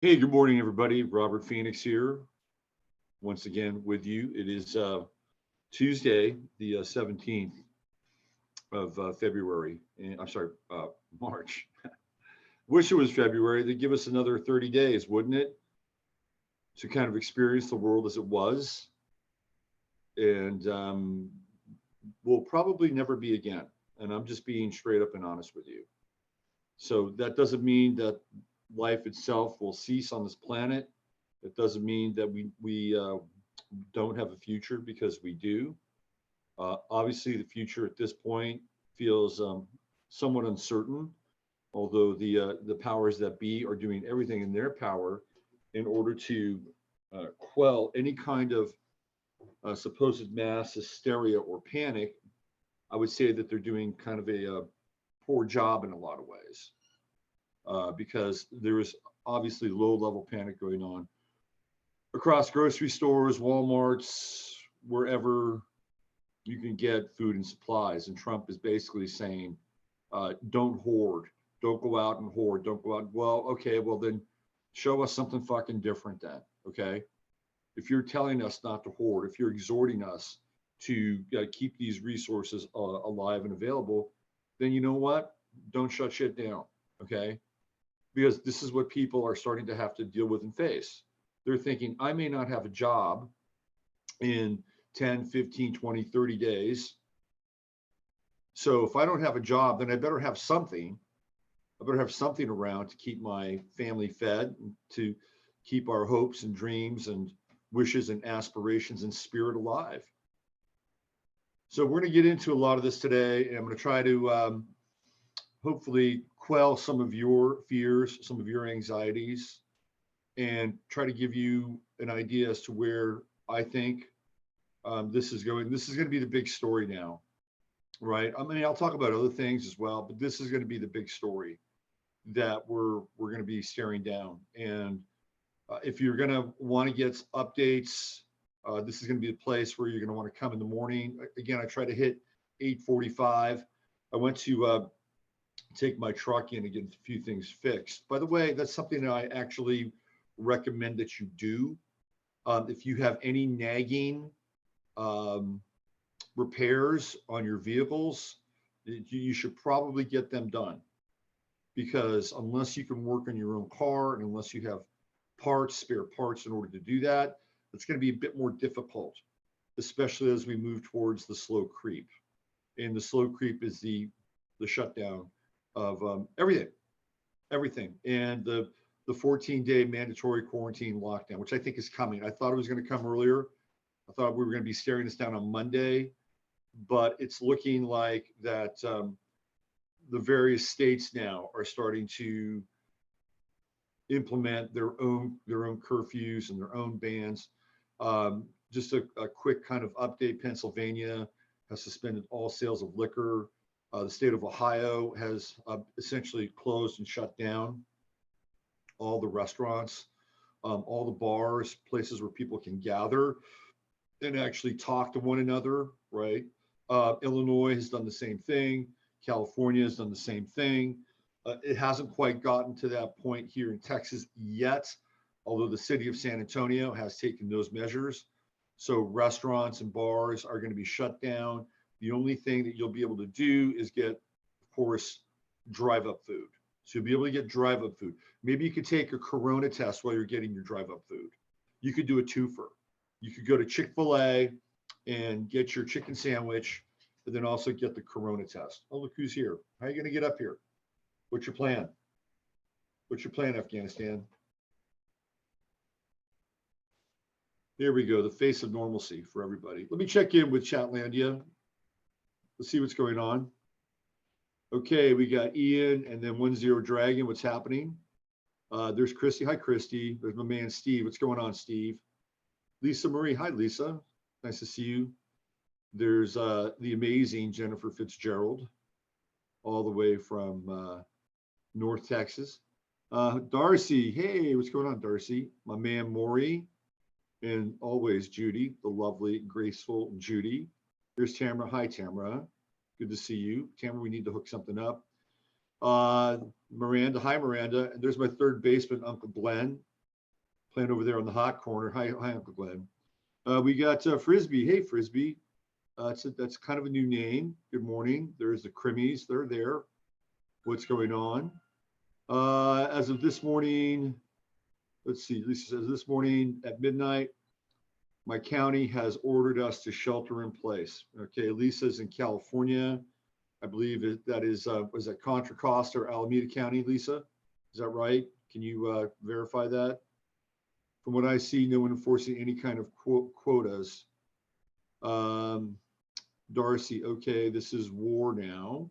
Hey, good morning, everybody. Robert Phoenix here, once again with you. It is Tuesday, the 17th of February. I'm sorry, March. Wish it was February. They'd give us another 30 days, wouldn't it? To kind of experience the world as it was. And will probably never be again. And I'm just being straight up and honest with you. So that doesn't mean that life itself will cease on this planet. It doesn't mean that we don't have a future, because we do. Obviously, the future at this point feels somewhat uncertain, although the powers that be are doing everything in their power in order to quell any kind of supposed mass hysteria or panic. I would say that they're doing kind of a poor job in a lot of ways, because there is obviously low-level panic going on across grocery stores, Walmarts, wherever you can get food and supplies. And Trump is basically saying, don't hoard, don't go out and hoard, don't go out. Well, okay, well then show us something fucking different then, okay? If you're telling us not to hoard, if you're exhorting us to keep these resources alive and available, then you know what? Don't shut shit down, okay? Because this is what people are starting to have to deal with and face. They're thinking, I may not have a job in 10, 15, 20, 30 days. So if I don't have a job, then I better have something. I better have something around to keep my family fed, to keep our hopes and dreams and wishes and aspirations and spirit alive. So we're going to get into a lot of this today, and I'm going to try to hopefully quell some of your fears, some of your anxieties, and try to give you an idea as to where I think this is going. This is going to be the big story now, right? I mean, I'll talk about other things as well, but this is going to be the big story that we're going to be staring down. And if you're going to want to get updates, this is going to be the place where you're going to want to come in the morning. Again, I try to hit 8:45. I went to take my truck in and get a few things fixed. By the way, that's something that I actually recommend that you do. If you have any nagging repairs on your vehicles, you should probably get them done, because unless you can work on your own car and unless you have parts, spare parts in order to do that, it's going to be a bit more difficult, especially as we move towards the slow creep. And the slow creep is the shutdown of everything, and the 14-day mandatory quarantine lockdown, which I think is coming. I thought it was going to come earlier. I thought we were going to be staring this down on Monday, but it's looking like that the various states now are starting to implement their own curfews and their own bans. Just a quick kind of update: Pennsylvania has suspended all sales of liquor. The state of Ohio has essentially closed and shut down all the restaurants, all the bars, places where people can gather and actually talk to one another, right? Illinois has done the same thing. California has done the same thing. It hasn't quite gotten to that point here in Texas yet, although the city of San Antonio has taken those measures. So restaurants and bars are going to be shut down. The only thing that you'll be able to do is get, of course, drive-up food. So you'll be able to get drive-up food. Maybe you could take a Corona test while you're getting your drive-up food. You could do a twofer. You could go to Chick-fil-A and get your chicken sandwich, and then also get the Corona test. Oh, look who's here. How are you going to get up here? What's your plan? What's your plan, Afghanistan? There we go. The face of normalcy for everybody. Let me check in with Chatlandia. Let's see what's going on. Okay, we got Ian and then 10 Dragon. What's happening? There's Christy. Hi, Christy. There's my man, Steve. What's going on, Steve? Lisa Marie. Hi, Lisa. Nice to see you. There's the amazing Jennifer Fitzgerald, all the way from North Texas. Darcy. Hey, what's going on, Darcy? My man, Maury. And always Judy, the lovely, graceful Judy. There's Tamara. Hi, Tamara. Good to see you. Tamara, we need to hook something up. Miranda. Hi, Miranda. And there's my third baseman, Uncle Glenn. playing over there on the hot corner. Hi, Uncle Glenn. We got Frisbee. Hey, Frisbee. That's kind of a new name. Good morning. There's the Crimmies. They're there. What's going on? As of this morning, let's see. Lisa says this morning at midnight, my county has ordered us to shelter in place. Okay, Lisa's in California. I believe that is, was that Contra Costa or Alameda County, Lisa? Is that right? Can you verify that? From what I see, no one enforcing any kind of quotas. Darcy, okay, this is war now.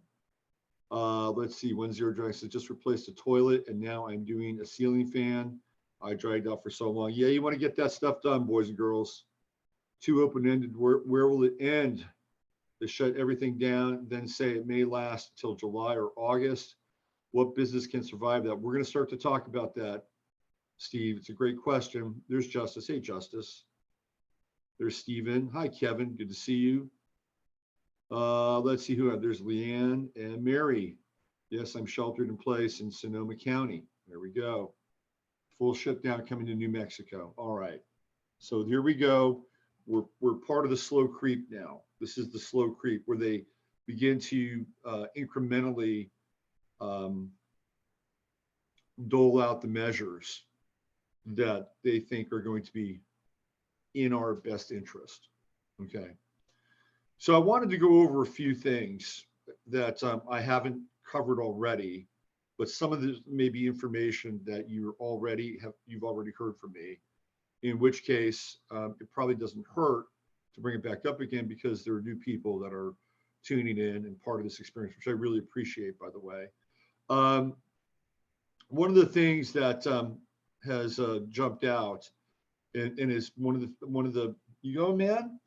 Let's see, 10 Drive says just replaced the toilet and now I'm doing a ceiling fan. I dragged out for so long. Yeah, you want to get that stuff done, boys and girls. Too open-ended. Where will it end? To shut everything down, then say it may last until July or August. What business can survive that? We're going to start to talk about that, Steve. It's a great question. There's Justice. Hey, Justice. There's Steven. Hi, Kevin. Good to see you. Let's see who. There's Leanne and Mary. Yes, I'm sheltered in place in Sonoma County. There we go. Full shutdown coming to New Mexico. All right. So here we go. We're part of the slow creep now. This is the slow creep where they begin to incrementally dole out the measures that they think are going to be in our best interest. Okay. So I wanted to go over a few things that I haven't covered already, but some of this may be information that you've already heard from me, in which case it probably doesn't hurt to bring it back up again because there are new people that are tuning in and part of this experience, which I really appreciate, by the way. One of the things that has jumped out and is one of the, you going, man?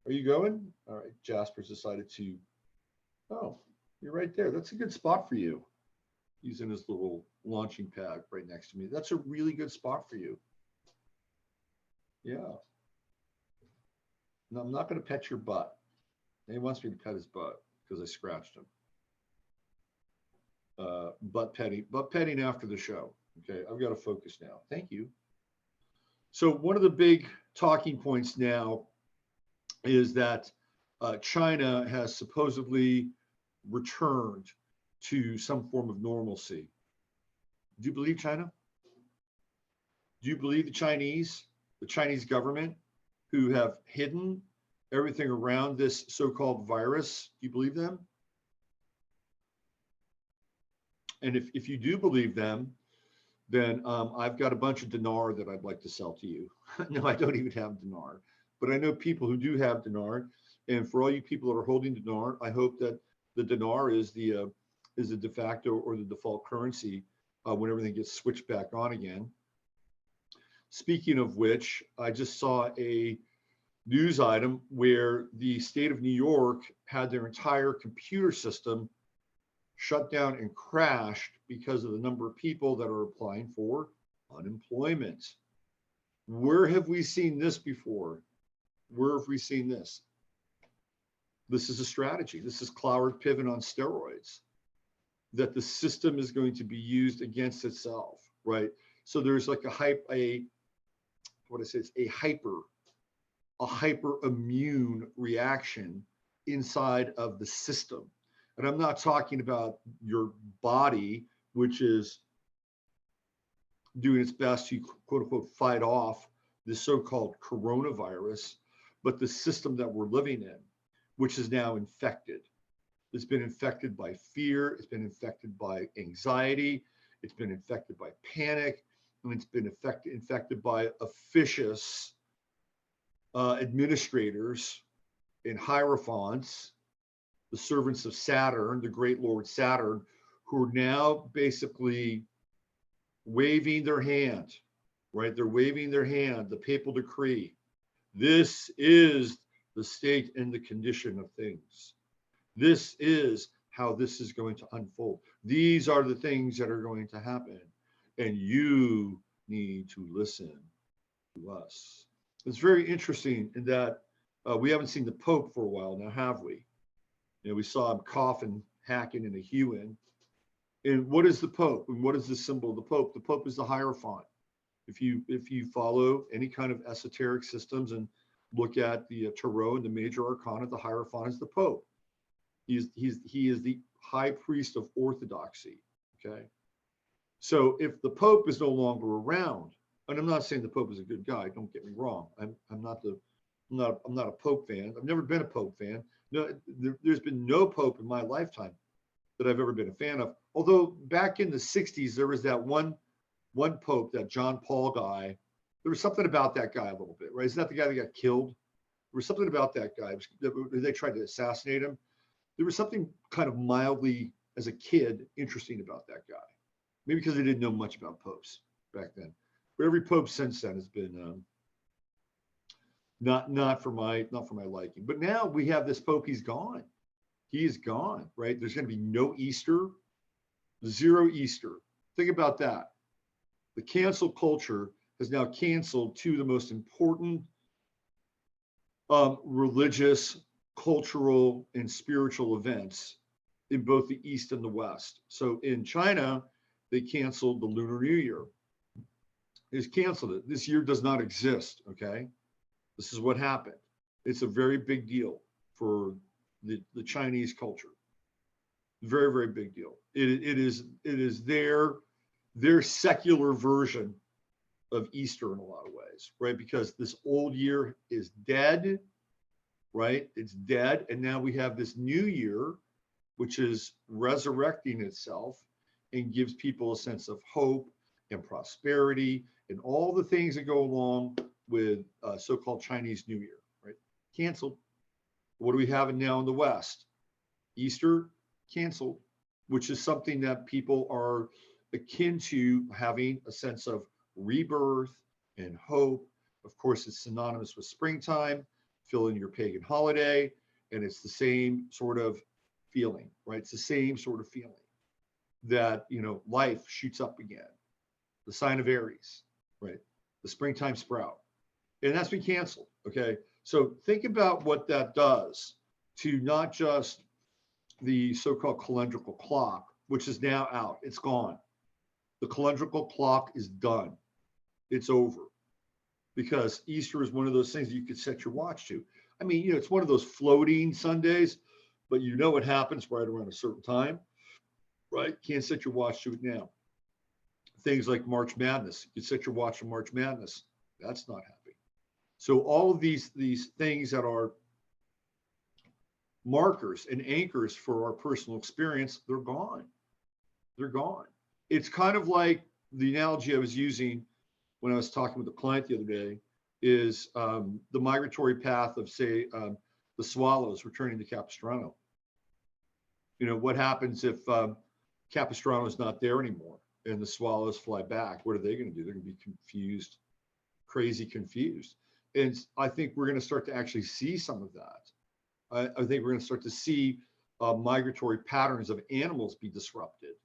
Are you going? All right, Jasper's decided to, oh, you're right there. That's a good spot for you. He's in his little launching pad right next to me. That's a really good spot for you. Yeah. No, I'm not going to pet your butt. He wants me to pet his butt because I scratched him. Butt petting after the show. Okay, I've got to focus now. Thank you. So one of the big talking points now is that China has supposedly returned to some form of normalcy. Do you believe China? Do you believe the Chinese government, who have hidden everything around this so-called virus? Do you believe them? And if you do believe them, then I've got a bunch of dinar that I'd like to sell to you. No, I don't even have dinar, but I know people who do have dinar. And for all you people that are holding dinar, I hope that the dinar is the de facto or the default currency when everything gets switched back on again. Speaking of which, I just saw a news item where the state of New York had their entire computer system shut down and crashed because of the number of people that are applying for unemployment. Where have we seen this before? Where have we seen this? This is a strategy. This is Cloward Piven on steroids, that the system is going to be used against itself, right? So there's like a hyper immune reaction inside of the system. And I'm not talking about your body, which is doing its best to quote unquote fight off the so-called coronavirus, but the system that we're living in, which is now infected. It's been infected by fear, it's been infected by anxiety, it's been infected by panic, and it's been infected by officious administrators and hierophants, the servants of Saturn, the great Lord Saturn, who are now basically waving their hand, right? They're waving their hand, the papal decree. This is the state and the condition of things. This is how this is going to unfold. These are the things that are going to happen. And you need to listen to us. It's very interesting in that we haven't seen the Pope for a while now, have we? You know, we saw him coughing, hacking, and a hewing. And what is the Pope? And what is the symbol of the Pope? The Pope is the Hierophant. If you follow any kind of esoteric systems and look at the tarot and the major arcana, the hierophant is the Pope. He is the high priest of orthodoxy. Okay, so if the Pope is no longer around, and I'm not saying the Pope is a good guy, don't get me wrong. I'm not a Pope fan. I've never been a Pope fan. No, there's been no Pope in my lifetime that I've ever been a fan of. Although back in the 60s, there was that one Pope, that John Paul guy. There was something about that guy a little bit, right? Isn't that the guy that got killed? There was something about that guy. They tried to assassinate him. There was something kind of mildly, as a kid, interesting about that guy. Maybe because I didn't know much about popes back then. But every pope since then has been not for my liking. But now we have this pope. He's gone. He is gone. Right? There's going to be no Easter, zero Easter. Think about that. The cancel culture has now canceled two of the most important religious, cultural, and spiritual events in both the East and the West. So in China, they canceled the Lunar New Year. It's canceled it. This year does not exist, okay? This is what happened. It's a very big deal for the Chinese culture. Very, very big deal. It is their secular version of Easter in a lot of ways, right? Because this old year is dead, right? It's dead. And now we have this new year, which is resurrecting itself and gives people a sense of hope and prosperity and all the things that go along with so-called Chinese New Year, right? Canceled. What do we have now in the West? Easter, canceled, which is something that people are akin to having a sense of rebirth and hope. Of course, it's synonymous with springtime, fill in your pagan holiday, and it's the same sort of feeling, right? It's the same sort of feeling that, life shoots up again. The sign of Aries, right? The springtime sprout. And that's been canceled, okay? So think about what that does to not just the so-called calendrical clock, which is now out. It's gone. The calendrical clock is done. It's over. Because Easter is one of those things that you could set your watch to. I mean, it's one of those floating Sundays, but you know what happens right around a certain time, right? Can't set your watch to it now. Things like March Madness. You set your watch to March Madness. That's not happening. So all of these things that are markers and anchors for our personal experience, they're gone. They're gone. It's kind of like the analogy I was using when I was talking with a client the other day is the migratory path of, say, the swallows returning to Capistrano. What happens if Capistrano is not there anymore and the swallows fly back? What are they going to do? They're going to be confused, crazy confused. And I think we're going to start to actually see some of that. I think we're going to start to see migratory patterns of animals be disrupted.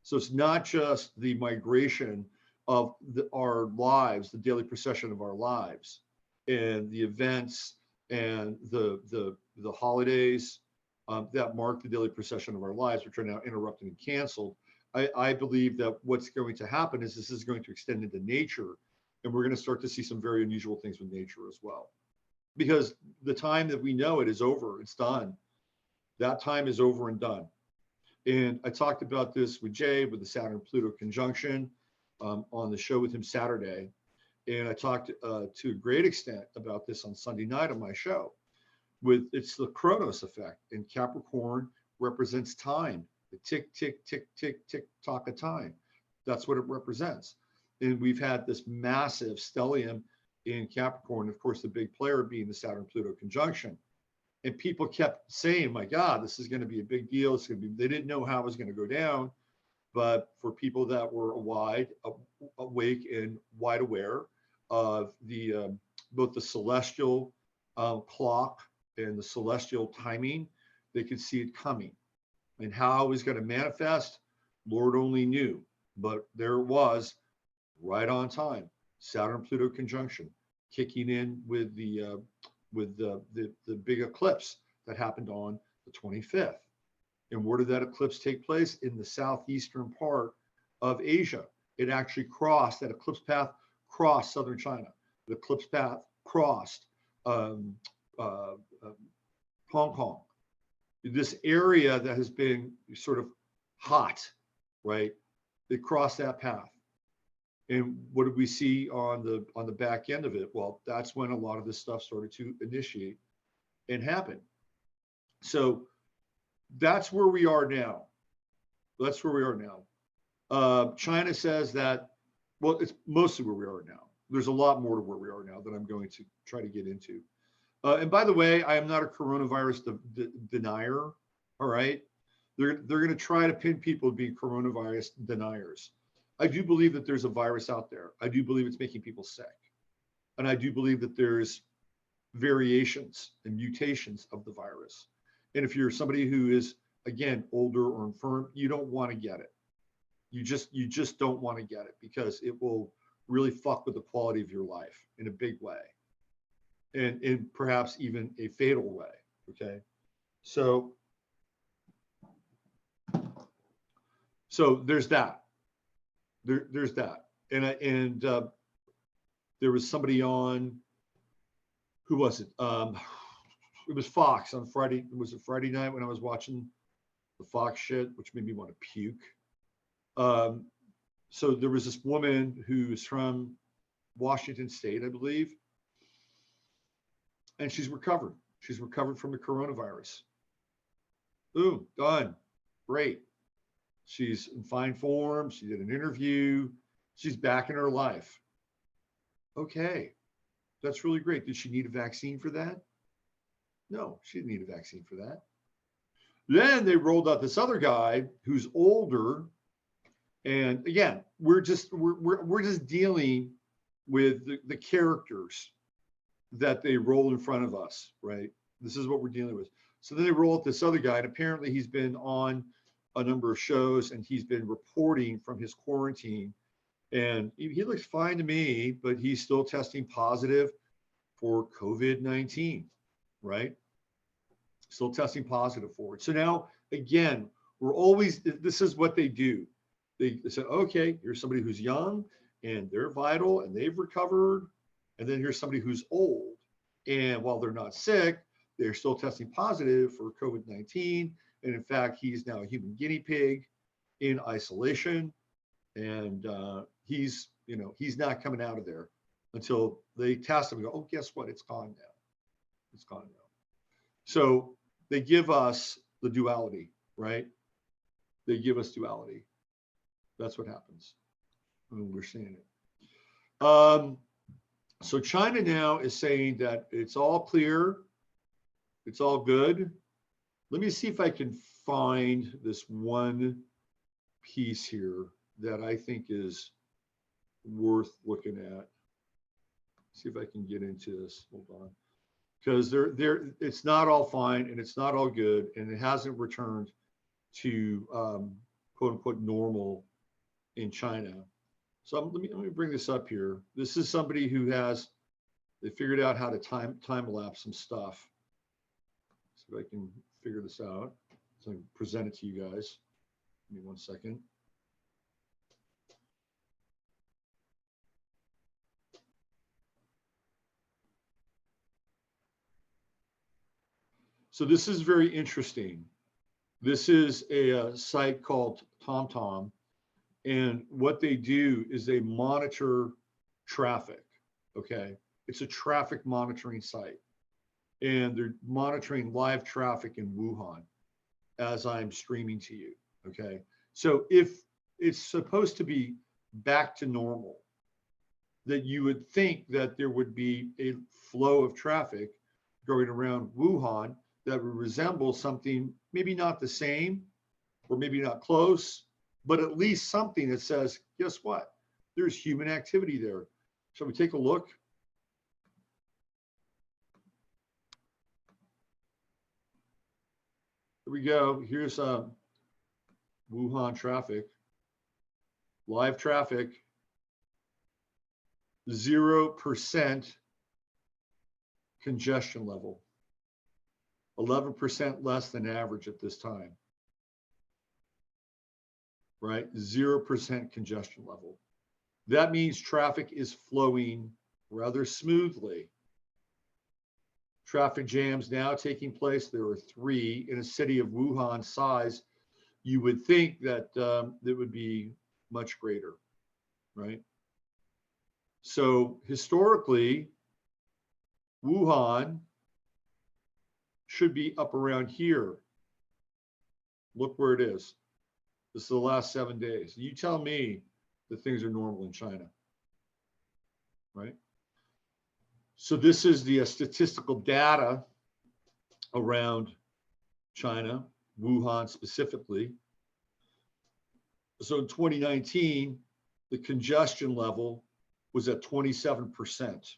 So it's not just the migration of our lives, the daily procession of our lives, and the events and the holidays that mark the daily procession of our lives, which are now interrupted and canceled. I believe that what's going to happen is this is going to extend into nature, and we're going to start to see some very unusual things with nature as well. Because the time that we know it is over, it's done. That time is over and done. And I talked about this with Jay, with the Saturn-Pluto conjunction on the show with him Saturday. And I talked to a great extent about this on Sunday night on my show. It's the Chronos effect, and Capricorn represents time, the tick, tick, tick, tick, tick, tock of time. That's what it represents. And we've had this massive stellium in Capricorn, of course, the big player being the Saturn-Pluto conjunction. And people kept saying, my God, this is going to be a big deal. It's going to be, they didn't know how it was going to go down. But for people that were awake and wide aware of the both the celestial clock and the celestial timing, they could see it coming. And how it was going to manifest, Lord only knew. But there it was, right on time. Saturn-Pluto conjunction, kicking in with the big eclipse that happened on the 25th. And where did that eclipse take place? In the southeastern part of Asia. It actually crossed, that eclipse path crossed southern China. The eclipse path crossed um, uh, uh, Hong Kong. This area that has been sort of hot, right? It crossed that path. And what did we see on the back end of it? Well, that's when a lot of this stuff started to initiate and happen. So that's where we are now. That's where we are now. China says that, well, it's mostly where we are now. There's a lot more to where we are now that I'm going to try to get into. And by the way, I am not a coronavirus denier. All right. They're going to try to pin people being coronavirus deniers. I do believe that there's a virus out there. I do believe it's making people sick. And I do believe that there's variations and mutations of the virus. And if you're somebody who is, again, older or infirm, you don't want to get it. You just don't want to get it because it will really fuck with the quality of your life in a big way. And in perhaps even a fatal way. Okay. So there's that. There's that. And there was somebody on, who was it? It was Fox on Friday. Was it Friday night when I was watching the Fox shit, which made me want to puke? So there was this woman who's from Washington State, I believe, and she's recovered. She's recovered from the coronavirus. Boom, done. Great. She's in fine form. She did an interview. She's back in her life. Okay, that's really great. Did she need a vaccine for that? No, she didn't need a vaccine for that. Then they rolled out this other guy who's older. And again, we're just dealing with the characters that they roll in front of us, right? This is what we're dealing with. So then they roll out this other guy, and apparently he's been on a number of shows and he's been reporting from his quarantine. And he looks fine to me, but he's still testing positive for COVID-19, right? Still testing positive for it. So now, again, this is what they do. They said, okay, here's somebody who's young and they're vital and they've recovered. And then here's somebody who's old. And while they're not sick, they're still testing positive for COVID-19. And in fact, he's now a human guinea pig in isolation. And he's not coming out of there until they test him and go, oh, guess what? It's gone now. It's gone now. So they give us the duality, right? They give us duality. That's what happens. And we're seeing it. So China now is saying that it's all clear. It's all good. Let me see if I can find this one piece here that I think is worth looking at. See if I can get into this. Hold on. Because it's not all fine and it's not all good and it hasn't returned to quote unquote normal in China. So let me bring this up here. This is somebody who they figured out how to time lapse some stuff. See if I can figure this out. So I can present it to you guys. Give me 1 second. So this is very interesting. This is a site called TomTom. And what they do is they monitor traffic, okay? It's a traffic monitoring site. And they're monitoring live traffic in Wuhan as I'm streaming to you, okay? So if it's supposed to be back to normal, that you would think that there would be a flow of traffic going around Wuhan that would resemble something, maybe not the same, or maybe not close, but at least something that says, guess what? There's human activity there. Shall we take a look? Here we go. Here's Wuhan traffic, live traffic, 0% congestion level, 11% less than average at this time. Right? 0% congestion level. That means traffic is flowing rather smoothly. Traffic jams now taking place. There are 3 in a city of Wuhan size. You would think that it would be much greater, right? So historically, Wuhan should be up around here. Look where it is. This is the last 7 days. You tell me that things are normal in China, right? So this is the statistical data around China, Wuhan specifically. So in 2019, the congestion level was at 27%.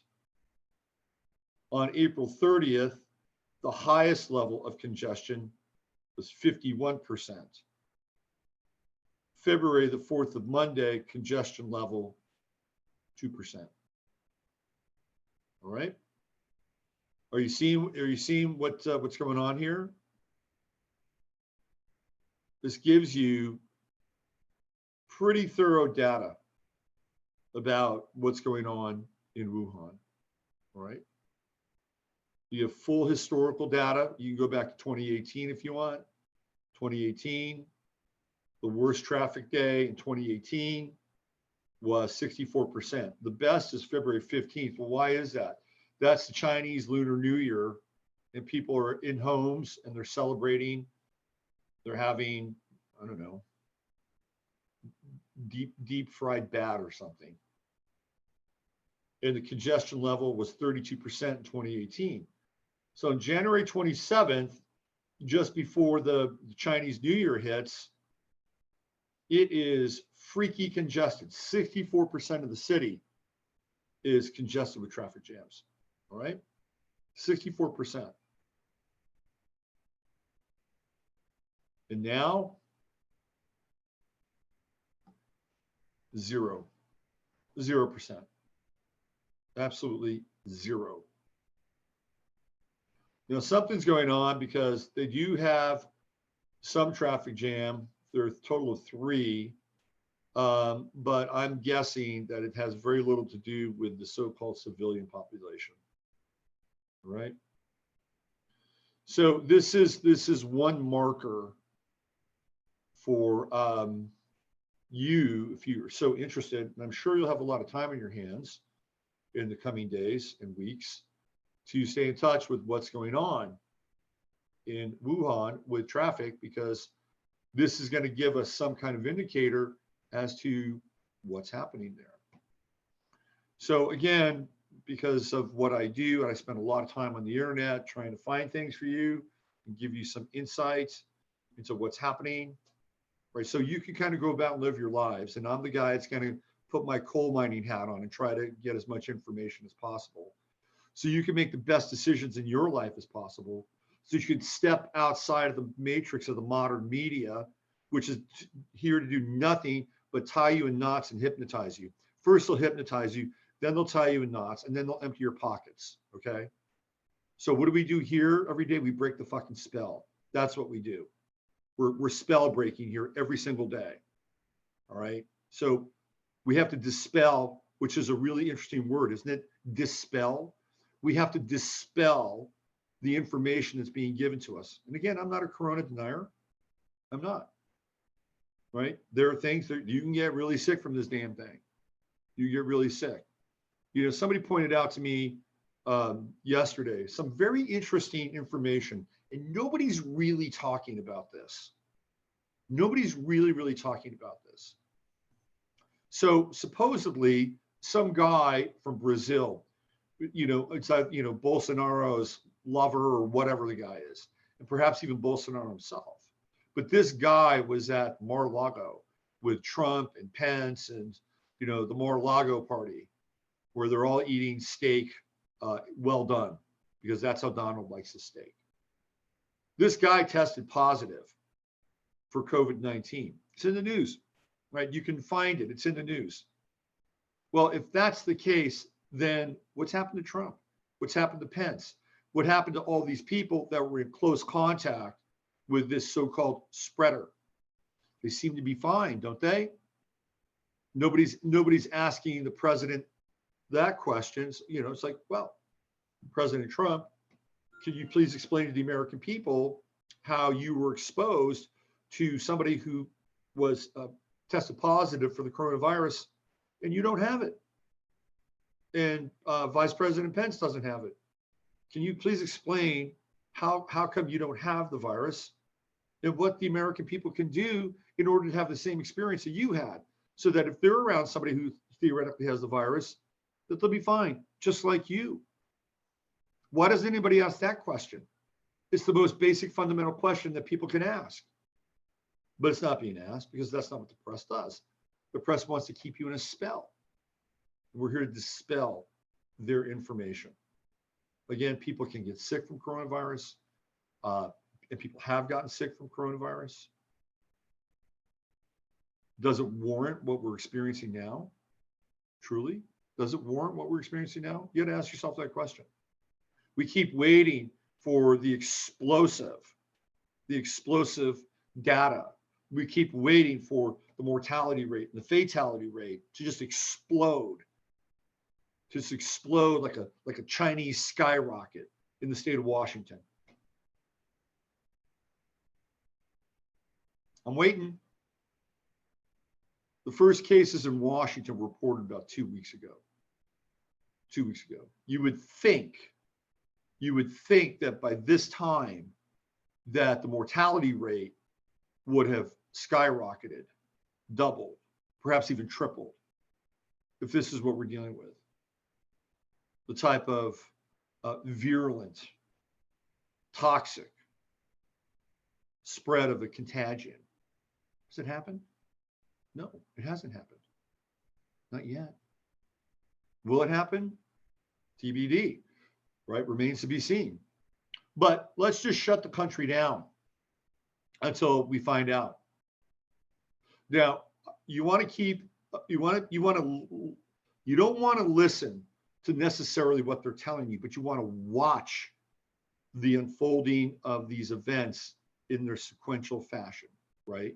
On April 30th, the highest level of congestion was 51%. February the 4th of Monday, congestion level 2%. All right. Are you seeing what's going on here? This gives you pretty thorough data about what's going on in Wuhan. All right. You have full historical data. You can go back to 2018 if you want. 2018, the worst traffic day in 2018 was 64%. The best is February 15th. Well, why is that? That's the Chinese Lunar New Year, and people are in homes and they're celebrating. They're having, I don't know, deep fried bat or something. And the congestion level was 32% in 2018. So on January 27th, just before the Chinese New Year hits, it is freaky congested. 64% of the city is congested with traffic jams. All right, 64%. And now, 0%. Absolutely 0. You know, something's going on because they do have some traffic jam. There's a total of 3, but I'm guessing that it has very little to do with the so-called civilian population. Right? So this is one marker for you, if you're so interested, and I'm sure you'll have a lot of time on your hands in the coming days and weeks to stay in touch with what's going on in Wuhan with traffic, because this is going to give us some kind of indicator as to what's happening there. So again, because of what I do, and I spend a lot of time on the internet trying to find things for you and give you some insights into what's happening, right? So you can kind of go about and live your lives. And I'm the guy that's going to put my coal mining hat on and try to get as much information as possible, so you can make the best decisions in your life as possible, so you can step outside of the matrix of the modern media, which is here to do nothing but tie you in knots and hypnotize you. First they'll hypnotize you, then they'll tie you in knots, and then they'll empty your pockets, okay? So what do we do here every day? We break the fucking spell. That's what we do. We're spell breaking here every single day, all right? So we have to dispel, which is a really interesting word, isn't it? Dispel. We have to dispel the information that's being given to us. And again, I'm not a corona denier. I'm not, right? There are things that you can get really sick from this damn thing. You get really sick. You know, somebody pointed out to me yesterday some very interesting information, and nobody's really talking about this. Nobody's really talking about this. So supposedly some guy from Brazil, you know, it's you know, Bolsonaro's lover or whatever the guy is, and perhaps even Bolsonaro himself. But this guy was at Mar-a-Lago with Trump and Pence and, you know, the Mar-a-Lago party, where they're all eating steak, well done, because that's how Donald likes his steak. This guy tested positive for COVID-19. It's in the news, right? You can find it. It's in the news. Well, if that's the case, then what's happened to Trump? What's happened to Pence? What happened to all these people that were in close contact with this so-called spreader? They seem to be fine, don't they? Nobody's asking the president that question. You know, it's like, well, President Trump, can you please explain to the American people how you were exposed to somebody who was tested positive for the coronavirus and you don't have it? And Vice President Pence doesn't have it. Can you please explain how come you don't have the virus and what the American people can do in order to have the same experience that you had, so that if they're around somebody who theoretically has the virus, that they'll be fine, just like you? Why does anybody ask that question? It's the most basic fundamental question that people can ask. But it's not being asked because that's not what the press does. The press wants to keep you in a spell. We're here to dispel their information. Again, people can get sick from coronavirus, and people have gotten sick from coronavirus. Does it warrant what we're experiencing now? Truly? Does it warrant what we're experiencing now? You got to ask yourself that question. We keep waiting for the explosive data. We keep waiting for the mortality rate and the fatality rate to just explode like a Chinese skyrocket in the state of Washington. I'm waiting. The first cases in Washington were reported about 2 weeks ago. 2 weeks ago. You would think that by this time that the mortality rate would have skyrocketed, doubled, perhaps even tripled, if this is what we're dealing with. The type of virulent, toxic spread of the contagion. Has it happened? No, it hasn't happened. Not yet. Will it happen? TBD, right? Remains to be seen. But let's just shut the country down until we find out. Now, you don't want to listen to necessarily what they're telling you, but you want to watch the unfolding of these events in their sequential fashion, right?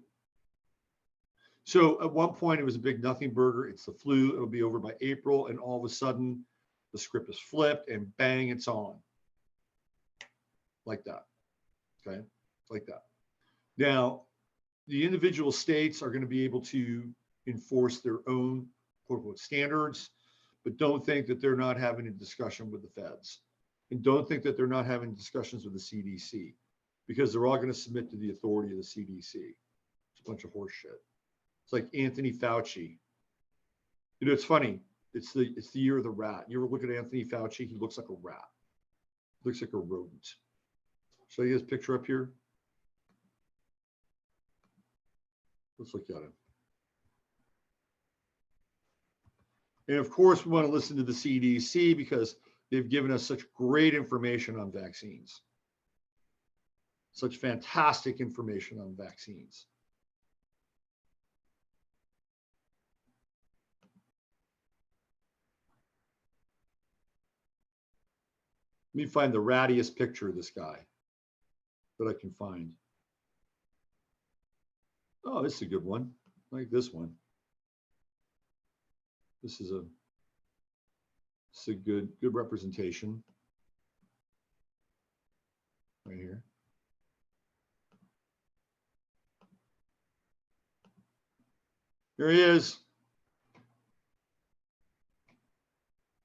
So at one point it was a big nothing burger. It's the flu. It'll be over by April. And all of a sudden the script is flipped and bang, it's on. Like that. Okay. Like that. Now, the individual states are going to be able to enforce their own quote unquote standards, but don't think that they're not having a discussion with the feds, and don't think that they're not having discussions with the CDC, because they're all going to submit to the authority of the CDC. It's a bunch of horse shit. It's like Anthony Fauci. You know, it's funny. It's the year of the rat. You ever look at Anthony Fauci? He looks like a rat. Looks like a rodent. Show you this picture up here. Let's look at him. And of course, we want to listen to the CDC because they've given us such great information on vaccines. Such fantastic information on vaccines. Let me find the rattiest picture of this guy that I can find. Oh, this is a good one. I like this one. This is a good representation right here. Here he is.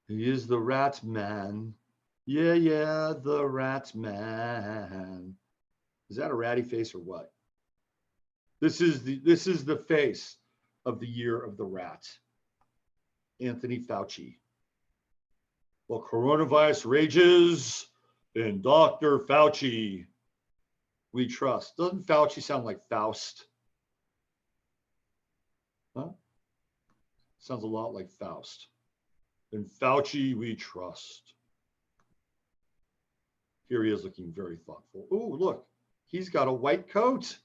He is the rat man. Yeah, yeah, the rat man. Is that a ratty face or what? This is the face of the year of the rat. Anthony Fauci. Well, coronavirus rages, and Dr. Fauci we trust. Doesn't Fauci sound like Faust? Huh? Sounds a lot like Faust. In Fauci we trust. Here he is looking very thoughtful. Oh, look, he's got a white coat.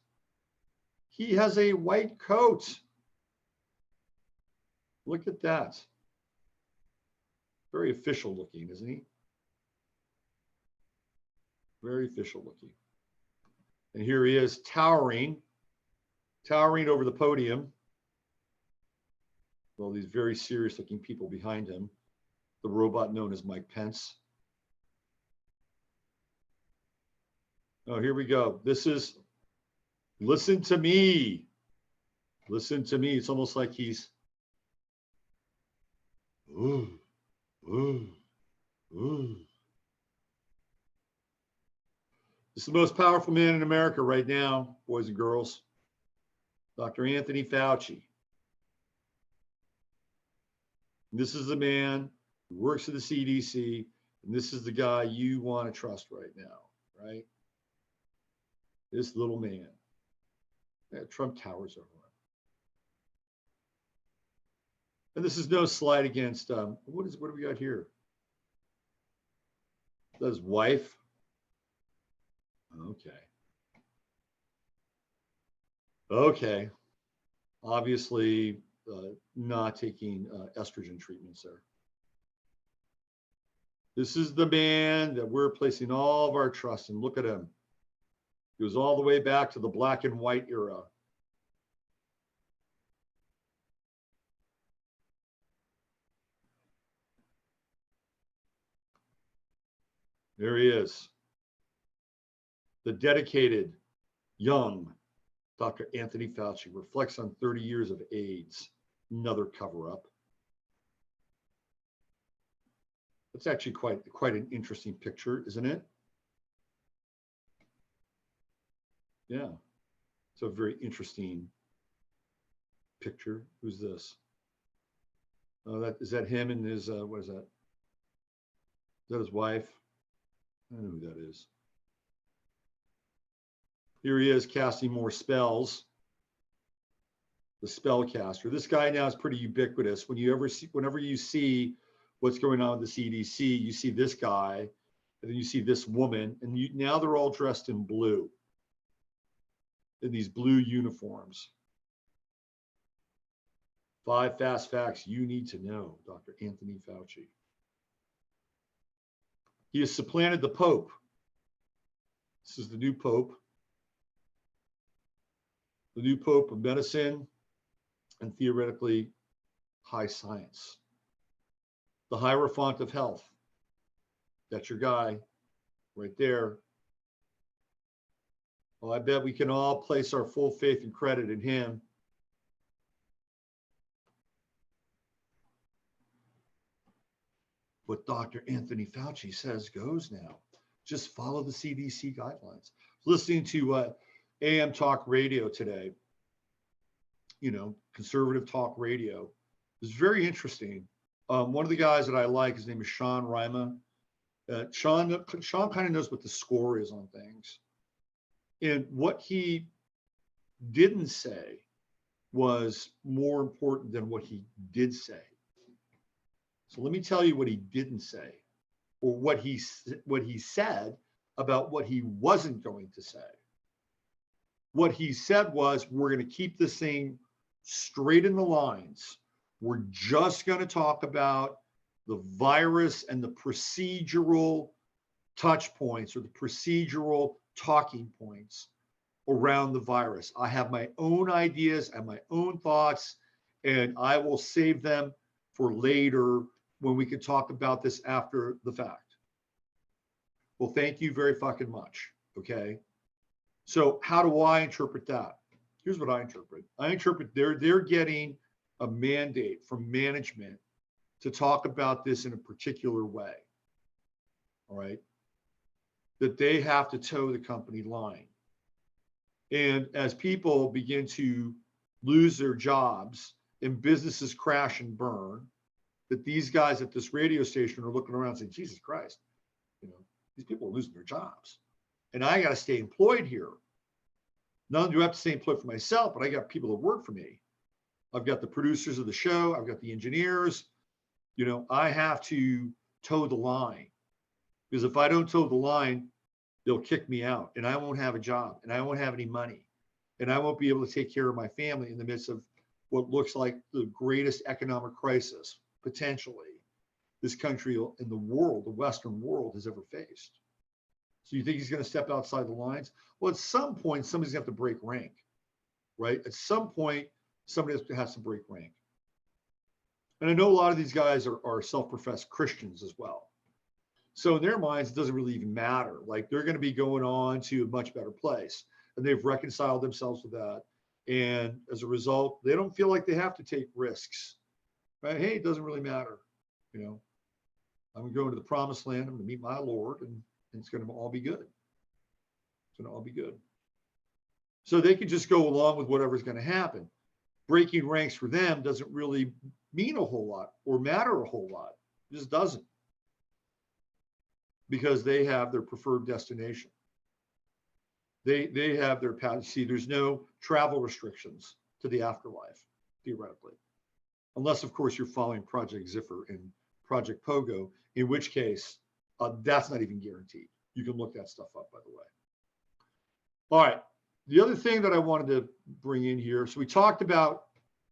He has a white coat. Look at that. Very official looking, isn't he? Very official looking. And here he is towering over the podium. All these very serious looking people behind him. The robot known as Mike Pence. Oh, here we go. This is, listen to me. Listen to me. It's almost like he's, ooh, ooh, ooh. This is the most powerful man in America right now, boys and girls. Dr. Anthony Fauci. And this is the man who works at the CDC, and this is the guy you want to trust right now, right? This little man. Yeah, Trump towers over him. And this is no slight against, what do we got here? His wife. Okay. Okay. Obviously, not taking estrogen treatments there. This is the man that we're placing all of our trust in. Look at him. He goes all the way back to the black and white era. There he is. The dedicated, young Dr. Anthony Fauci reflects on 30 years of AIDS. Another cover-up. It's actually quite an interesting picture, isn't it? Yeah, it's a very interesting picture. Who's this? Oh, is that him and his, what is that? Is that his wife? I don't know who that is. Here he is casting more spells. The spellcaster. This guy now is pretty ubiquitous. Whenever you see what's going on with the CDC, you see this guy, and then you see this woman, and now they're all dressed in blue, in these blue uniforms. 5 fast facts you need to know, Dr. Anthony Fauci. He has supplanted the Pope. This is the new Pope. The new Pope of medicine and theoretically high science. The Hierophant of health. That's your guy right there. Well, I bet we can all place our full faith and credit in him. What Dr. Anthony Fauci says goes now. Just follow the CDC guidelines. Listening to AM talk radio today, conservative talk radio. It's very interesting. One of the guys that I like, his name is Sean Rima. Sean kind of knows what the score is on things. And what he didn't say was more important than what he did say. So let me tell you what he didn't say, or what he said about what he wasn't going to say. What he said was, we're going to keep this thing straight in the lines. We're just going to talk about the virus and the procedural touch points, or the procedural talking points around the virus. I have my own ideas and my own thoughts, and I will save them for later when we can talk about this after the fact. Well, thank you very fucking much. Okay. So how do I interpret that? Here's what I interpret. I interpret they're getting a mandate from management to talk about this in a particular way. All right. That they have to toe the company line. And as people begin to lose their jobs and businesses crash and burn, that these guys at this radio station are looking around saying, Jesus Christ, these people are losing their jobs. And I got to stay employed here. Not only do I have to stay employed for myself, but I got people that work for me. I've got the producers of the show. I've got the engineers. I have to toe the line, because if I don't toe the line, they'll kick me out, and I won't have a job, and I won't have any money, and I won't be able to take care of my family in the midst of what looks like the greatest economic crisis, potentially, this country and the world, the Western world, has ever faced. So you think he's going to step outside the lines? Well, at some point, somebody's going to have to break rank, right? At some point, somebody has to break rank. And I know a lot of these guys are self-professed Christians as well. So in their minds, it doesn't really even matter. Like they're going to be going on to a much better place. And they've reconciled themselves with that. And as a result, they don't feel like they have to take risks. Right? Hey, it doesn't really matter. You know, I'm going to the promised land. I'm going to meet my Lord, and it's going to all be good. It's going to all be good. So they can just go along with whatever's going to happen. Breaking ranks for them doesn't really mean a whole lot or matter a whole lot. It just doesn't. Because they have their preferred destination. They have their path. See, there's no travel restrictions to the afterlife, theoretically. Unless, of course, you're following Project Ziffer and Project Pogo, in which case, that's not even guaranteed. You can look that stuff up, by the way. All right. The other thing that I wanted to bring in here, so we talked about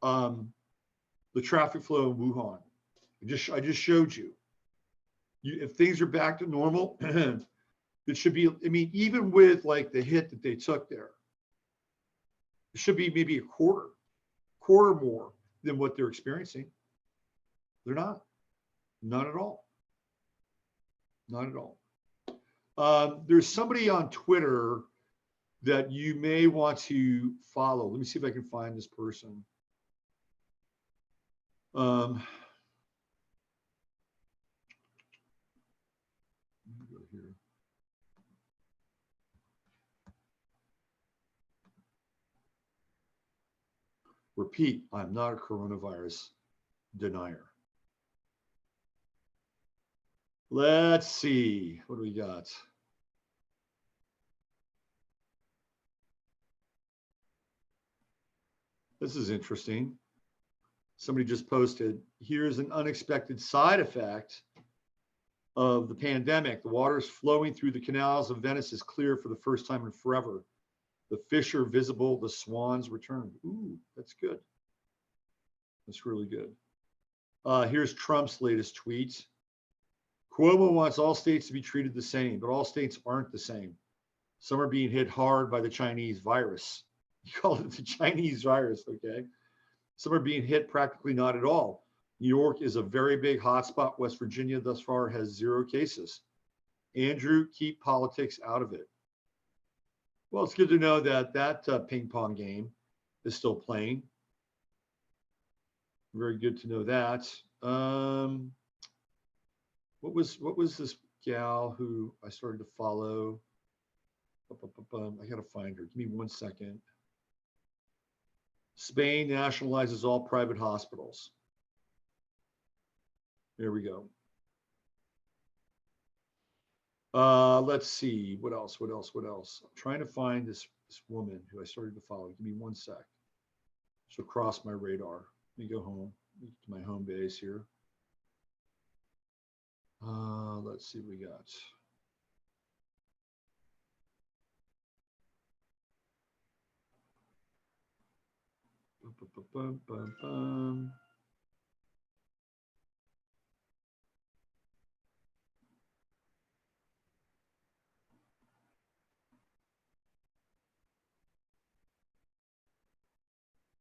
the traffic flow in Wuhan. I just showed you. If things are back to normal, it should be, I mean, even with like the hit that they took there, it should be maybe a quarter more than what they're experiencing. They're not at all. Not at all. There's somebody on Twitter that you may want to follow. Let me see if I can find this person. Repeat, I'm not a coronavirus denier. Let's see, what do we got? This is interesting. Somebody just posted, here's an unexpected side effect of the pandemic. The waters flowing through the canals of Venice is clear for the first time in forever. The fish are visible, the swans return. Ooh, that's good. That's really good. Here's Trump's latest tweet. Cuomo wants all states to be treated the same, but all states aren't the same. Some are being hit hard by the Chinese virus. You call it the Chinese virus, okay? Some are being hit practically not at all. New York is a very big hotspot. West Virginia thus far has 0 cases. Andrew, keep politics out of it. Well, it's good to know that ping pong game is still playing. Very good to know that. What was this gal who I started to follow? I gotta find her. Give me 1 second. Spain nationalizes all private hospitals. There we go. Let's see, what else? I'm trying to find this woman who I started to follow. Give me 1 sec. She'll cross my radar. Let me go home to my home base here. Let's see what we got.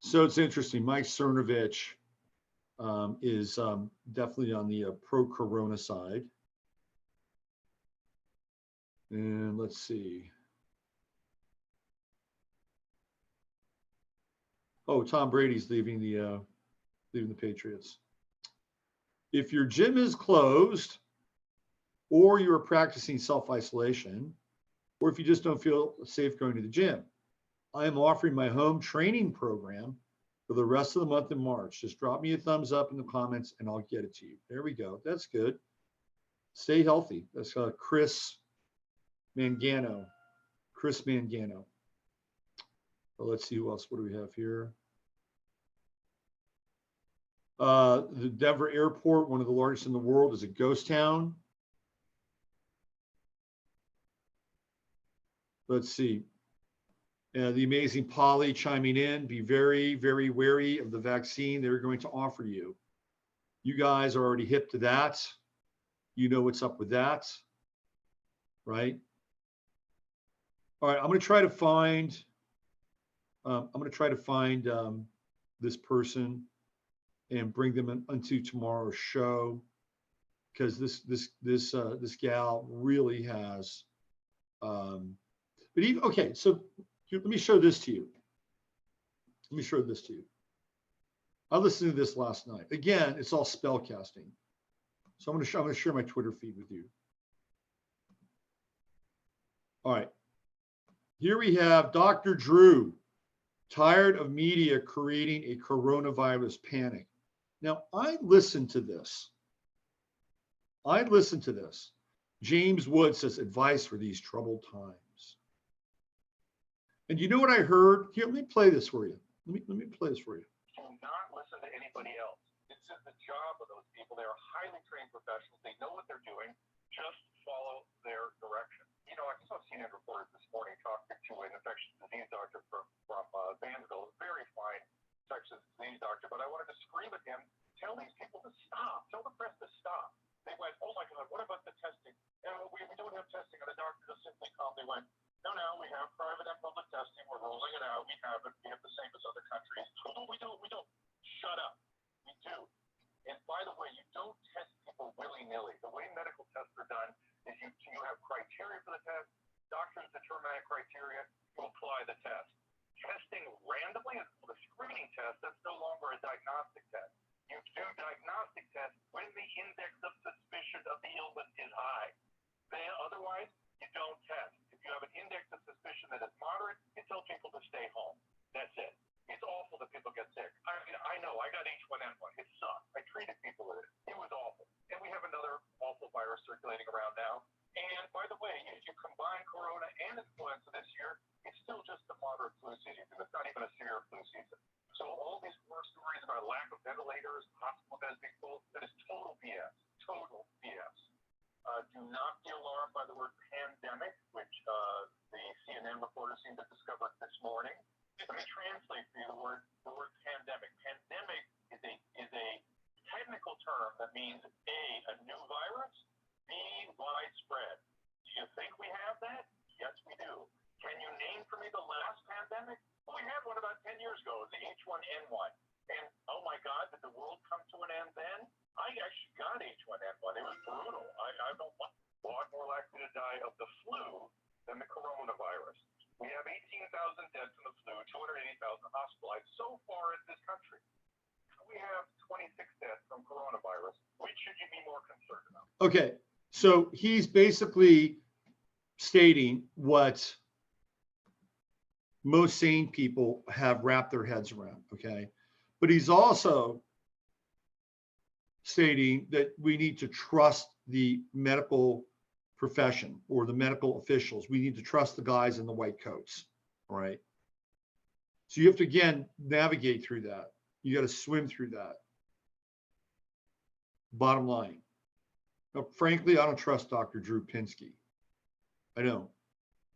So it's interesting. Mike Cernovich is definitely on the pro-corona side. And let's see. Oh, Tom Brady's leaving the Patriots. If your gym is closed, or you're practicing self-isolation, or if you just don't feel safe going to the gym, I am offering my home training program for the rest of the month in March. Just drop me a thumbs up in the comments and I'll get it to you. There we go. That's good. Stay healthy. That's Chris Mangano. Well, let's see who else. What do we have here? The Denver airport, one of the largest in the world, is a ghost town. Let's see. The amazing Polly chiming in. Be very, very wary of the vaccine they're going to offer you. You guys are already hip to that. You know what's up with that, right? All right, I'm going to try to find this person, and bring them into tomorrow's show, because this gal really has. But even okay, so let me show this to you. Let me show this to you. I listened to this last night. Again, it's all spell casting. So I'm going to share my Twitter feed with you. All right. Here we have Dr. Drew, tired of media creating a coronavirus panic. Now, I listened to this. James Wood says advice for these troubled times. And you know what I heard? Here, let me play this for you. Let me play this for you. Do not listen to anybody else. It's just the job of those people. They are highly trained professionals. They know what they're doing. Just follow their direction. You know, I saw CNN reporters this morning talking to an infectious disease doctor from Vanderbilt, a very fine infectious disease doctor, but I wanted to scream at him, tell these people to stop. Tell the press to stop. They went, oh my God, what about the testing? And we don't have testing. And the doctor just simply calmly went, no, we have private and public testing. We're rolling it out. We have it. We have the same as other countries. Oh, we don't. Shut up. We do. And by the way, you don't test people willy-nilly. The way medical tests are done is you have criteria for the test. Doctors determine that criteria. You apply the test. Testing randomly is a screening test. That's no longer a diagnostic test. You do diagnostic tests when the index of suspicion of the illness is high. Otherwise, you don't test. If you have an index of suspicion that is moderate, you tell people to stay home. That's it. It's awful that people get sick. I mean, I know. I got H1N1. It sucked. I treated people with it. It was awful. And we have another awful virus circulating around now. And by the way, if you combine corona and influenza this year, it's still just a moderate flu season. It's not even a severe flu season. So all these war stories about lack of ventilators, hospital beds being full, that is total BS. Total BS. Do not be alarmed by the word pandemic, which the CNN reporters seem to discover this morning. Let me translate for you the word pandemic. Pandemic is a technical term that means a new virus, B, widespread. Do you think we have that? Yes, we do. Can you name for me the last pandemic? Well, we had one about 10 years ago, the H1N1. And oh my God, did the world come to an end then? I actually got H1N1. It was brutal. I'm a lot more likely to die of the flu than the coronavirus. We have 18,000 deaths from the flu, 280,000 hospitalized so far in this country. We have 26 deaths from coronavirus. Which should you be more concerned about? Okay, so he's basically stating what most sane people have wrapped their heads around, okay? But he's also stating that we need to trust the medical profession or the medical officials. We need to trust the guys in the white coats, all right? So you have to, again, navigate through that. You got to swim through that. Bottom line. Now, frankly, I don't trust Dr. Drew Pinsky. I don't.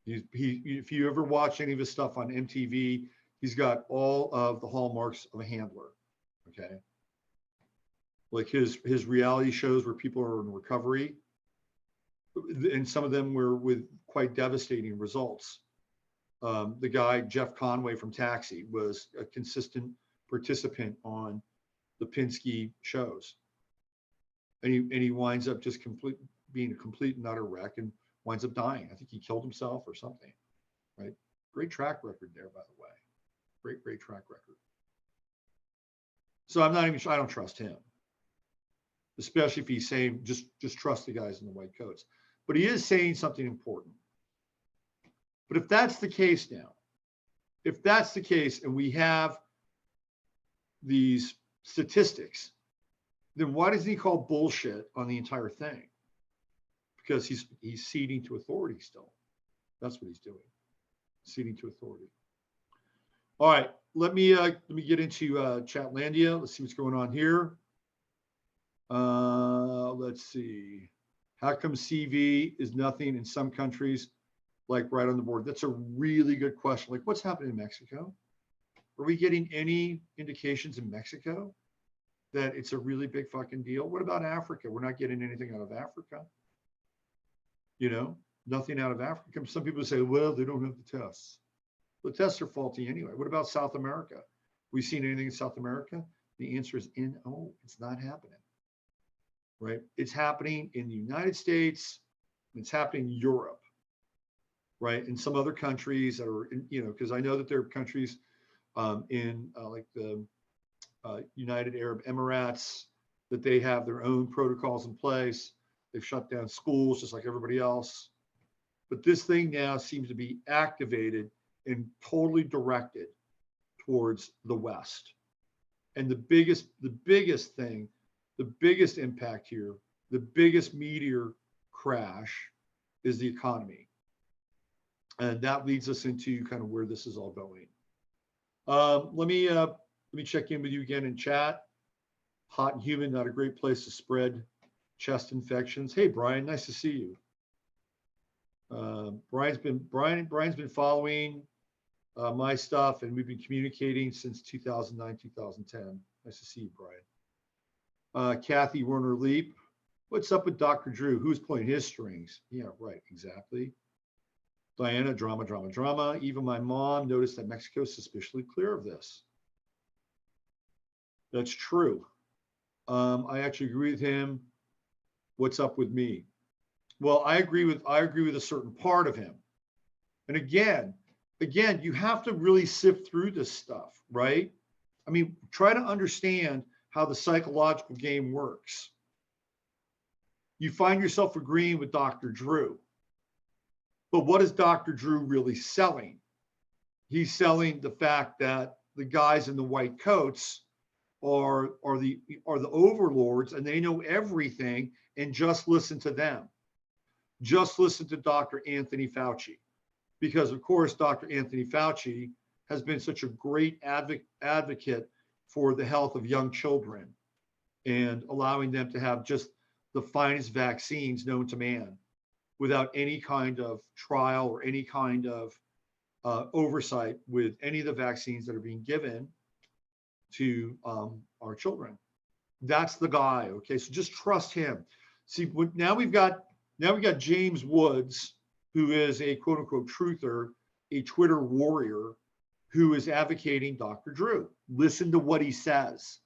If you ever watch any of his stuff on MTV, he's got all of the hallmarks of a handler, okay? Like his reality shows where people are in recovery, and some of them were with quite devastating results. The guy, Jeff Conway from Taxi, was a consistent participant on the Pinsky shows. And he winds up just being a complete and utter wreck and winds up dying. I think he killed himself or something, right? Great track record there, by the way. Great track record. So I'm not even sure, I don't trust him, especially if he's saying just trust the guys in the white coats. But he is saying something important. But if that's the case now, if that's the case and we have these statistics, then why doesn't he call bullshit on the entire thing? Because he's ceding to authority still. That's what he's doing, ceding to authority. All right, let me get into Chatlandia. Let's see what's going on here. Let's see. How come CV is nothing in some countries, like right on the board? That's a really good question. Like, what's happening in Mexico? Are we getting any indications in Mexico that it's a really big fucking deal? What about Africa? We're not getting anything out of Africa. You know, nothing out of Africa. Some people say, well, they don't have the tests. The tests are faulty anyway. What about South America? We seen anything in South America? The answer is no, it's not happening, right? It's happening in the United States. It's happening in Europe, right? In some other countries that are, because I know that there are countries in like the United Arab Emirates that they have their own protocols in place. They've shut down schools just like everybody else. But this thing now seems to be activated and totally directed towards the West. And the biggest thing, the biggest impact here, the biggest meteor crash is the economy. And that leads us into kind of where this is all going. Let me check in with you again in chat. Hot and humid, not a great place to spread chest infections. Hey, Brian, nice to see you. Brian's been following my stuff, and we've been communicating since 2009, 2010. Nice to see you, Brian. Kathy Werner Leap, what's up with Dr. Drew? Who's playing his strings? Yeah, right, exactly. Diana, drama, drama, drama. Even my mom noticed that Mexico is suspiciously clear of this. That's true. I actually agree with him. What's up with me? Well, I agree with a certain part of him. And again, you have to really sift through this stuff, right? I mean, try to understand how the psychological game works. You find yourself agreeing with Dr. Drew. But what is Dr. Drew really selling? He's selling the fact that the guys in the white coats are the overlords, and they know everything, and just listen to them. Just listen to Dr. Anthony Fauci, because of course Dr. Anthony Fauci has been such a great advocate for the health of young children and allowing them to have just the finest vaccines known to man without any kind of trial or any kind of oversight with any of the vaccines that are being given to our children. That's the guy. Okay, so just trust him. See, now we've got James Woods, who is a quote unquote truther, a Twitter warrior, who is advocating Dr. Drew. Listen to what he says.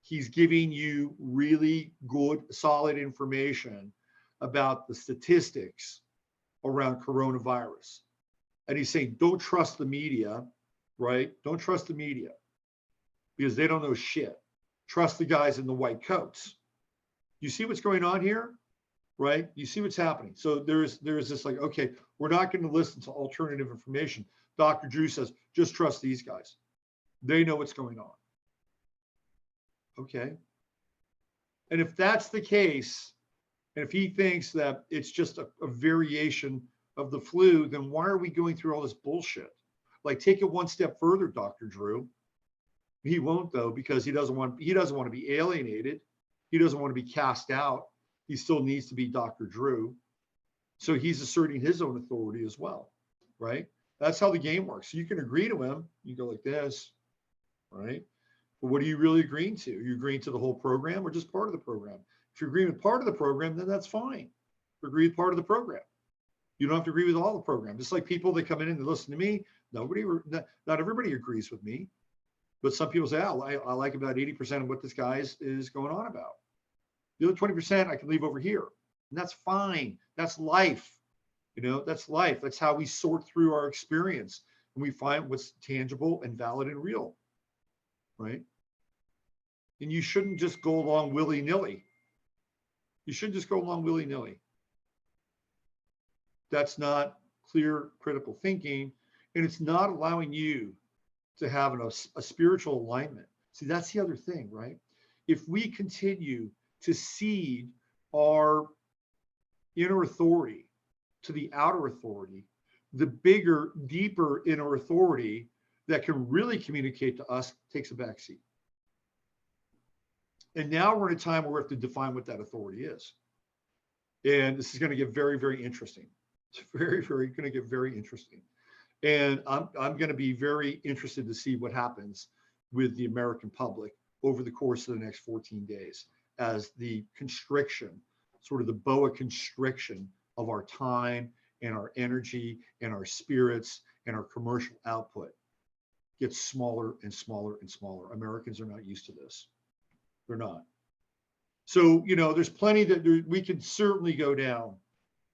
He's giving you really good, solid information about the statistics around coronavirus. And he's saying, don't trust the media, right? Don't trust the media because they don't know shit. Trust the guys in the white coats. You see what's going on here, right? You see what's happening. So there's this like, okay, we're not going to listen to alternative information. Dr. Drew says, just trust these guys. They know what's going on. Okay. And if that's the case, and if he thinks that it's just a variation of the flu, then why are we going through all this bullshit? Like, take it one step further, Dr. Drew. He won't, though, because he doesn't want to be alienated. He doesn't want to be cast out. He still needs to be Dr. Drew. So he's asserting his own authority as well, right? That's how the game works. So you can agree to him. You go like this, right? But what are you really agreeing to? Are you agreeing to the whole program or just part of the program? If you're agreeing with part of the program, then that's fine. Agree with part of the program. You don't have to agree with all the program. Just like people that come in and they listen to me, not everybody agrees with me. But some people say, oh, I like about 80% of what this guy is going on about. The other 20% I can leave over here. And that's fine. That's life. That's life. That's how we sort through our experience. And we find what's tangible and valid and real. Right? And you shouldn't just go along willy-nilly. You shouldn't just go along willy-nilly. That's not clear, critical thinking. And it's not allowing you to have a spiritual alignment. See, that's the other thing, right? If we continue to cede our inner authority to the outer authority, the bigger, deeper inner authority that can really communicate to us takes a backseat. And now we're in a time where we have to define what that authority is. And this is going to get very, very interesting. It's very, very going to get very interesting. And I'm going to be very interested to see what happens with the American public over the course of the next 14 days as the constriction, sort of the boa constriction of our time and our energy and our spirits and our commercial output gets smaller and smaller and smaller. Americans are not used to this. They're not. So, there's plenty that we can certainly go down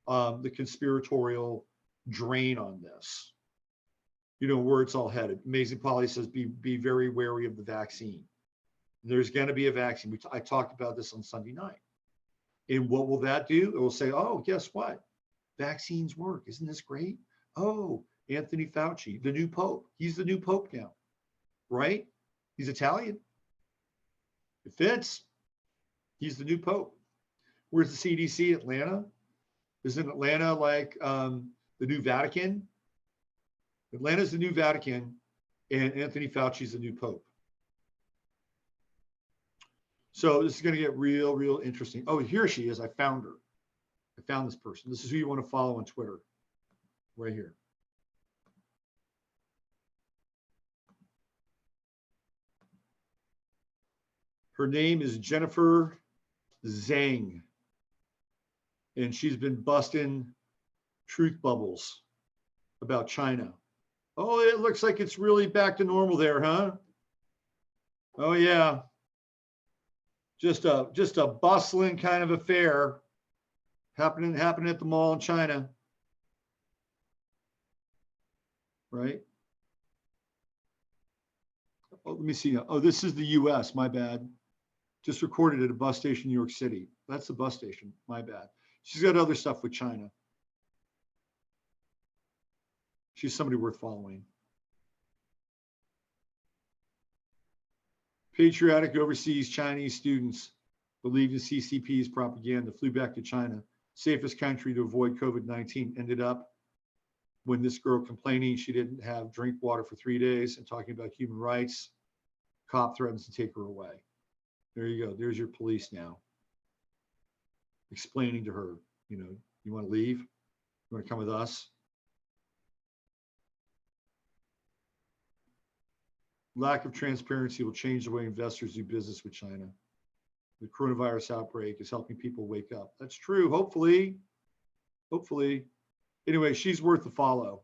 the conspiratorial drain on this, where it's all headed. Amazing Polly says, be very wary of the vaccine. There's going to be a vaccine. I talked about this on Sunday night. And what will that do? It will say, oh, guess what? Vaccines work. Isn't this great? Oh, Anthony Fauci, the new Pope. He's the new Pope now, right? He's Italian. It fits. He's the new Pope. Where's the CDC? Atlanta? Isn't Atlanta like the new Vatican? Atlanta's the new Vatican, and Anthony Fauci's the new Pope. So this is going to get real, real interesting. Oh, here she is. I found her. I found this person. This is who you want to follow on Twitter, right here. Her name is Jennifer Zhang, and she's been busting truth bubbles about China. Oh, it looks like it's really back to normal there, huh? Oh yeah. Just a bustling kind of affair happening at the mall in China. Right? Oh, let me see. Oh, this is the US, my bad. Just recorded at a bus station in New York City. That's the bus station, my bad. She's got other stuff with China. She's somebody worth following. Patriotic overseas Chinese students believed in CCP's propaganda flew back to China, safest country to avoid COVID-19. Ended up when this girl complaining she didn't have drink water for 3 days and talking about human rights, cop threatens to take her away. There you go. There's your police now. Explaining to her, you want to leave? You want to come with us? Lack of transparency will change the way investors do business with China. The coronavirus outbreak is helping people wake up. That's true. Hopefully. Anyway, she's worth the follow.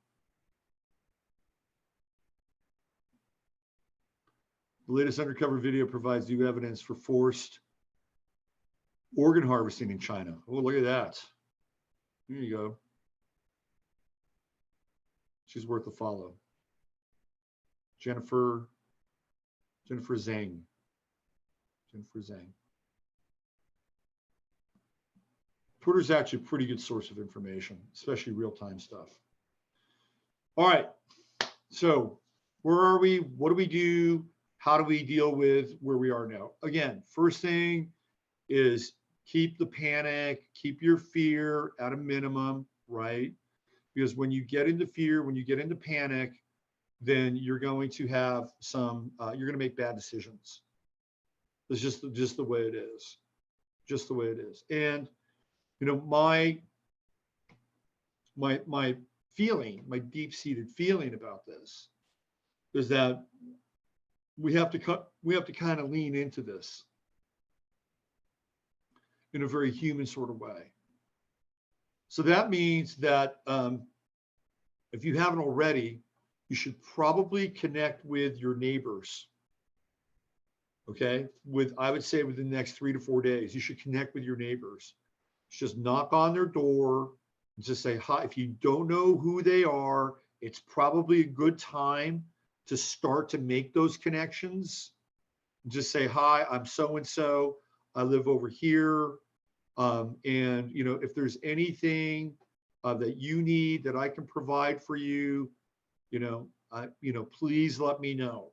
The latest undercover video provides new evidence for forced organ harvesting in China. Oh, look at that. There you go. She's worth the follow. Jennifer Zhang. Twitter's actually a pretty good source of information, especially real-time stuff. All right. So where are we? What do we do? How do we deal with where we are now? Again, first thing is keep the panic, keep your fear at a minimum, right? Because when you get into fear, when you get into panic, then you're going to have you're going to make bad decisions. It's just the way it is. Just the way it is. And, my feeling, my deep-seated feeling about this is that we have to kind of lean into this in a very human sort of way. So that means that if you haven't already, you should probably connect with your neighbors. Okay, I would say within the next 3 to 4 days, you should connect with your neighbors. Just knock on their door and just say hi. If you don't know who they are, it's probably a good time to start to make those connections. Just say, hi, I'm so-and-so. I live over here. And, if there's anything that you need that I can provide for you, please let me know.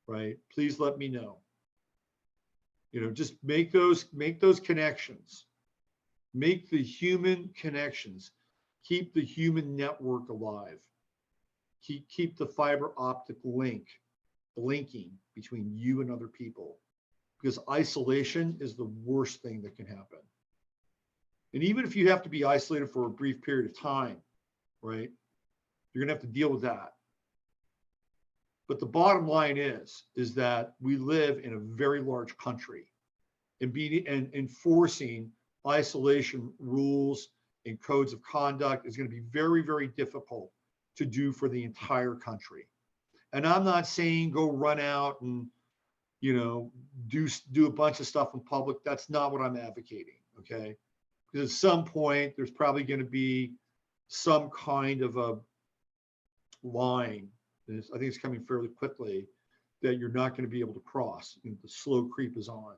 Right? Please let me know. Just make those connections. Make the human connections. Keep the human network alive. Keep the fiber optic link blinking between you and other people, because isolation is the worst thing that can happen. And even if you have to be isolated for a brief period of time, right, you're gonna have to deal with that. But the bottom line is that we live in a very large country, and enforcing isolation rules and codes of conduct is going to be very, very difficult to do for the entire country. And I'm not saying go run out and, do a bunch of stuff in public. That's not what I'm advocating. Okay. Because at some point, there's probably going to be some kind of a line. And I think it's coming fairly quickly that you're not going to be able to cross. The slow creep is on.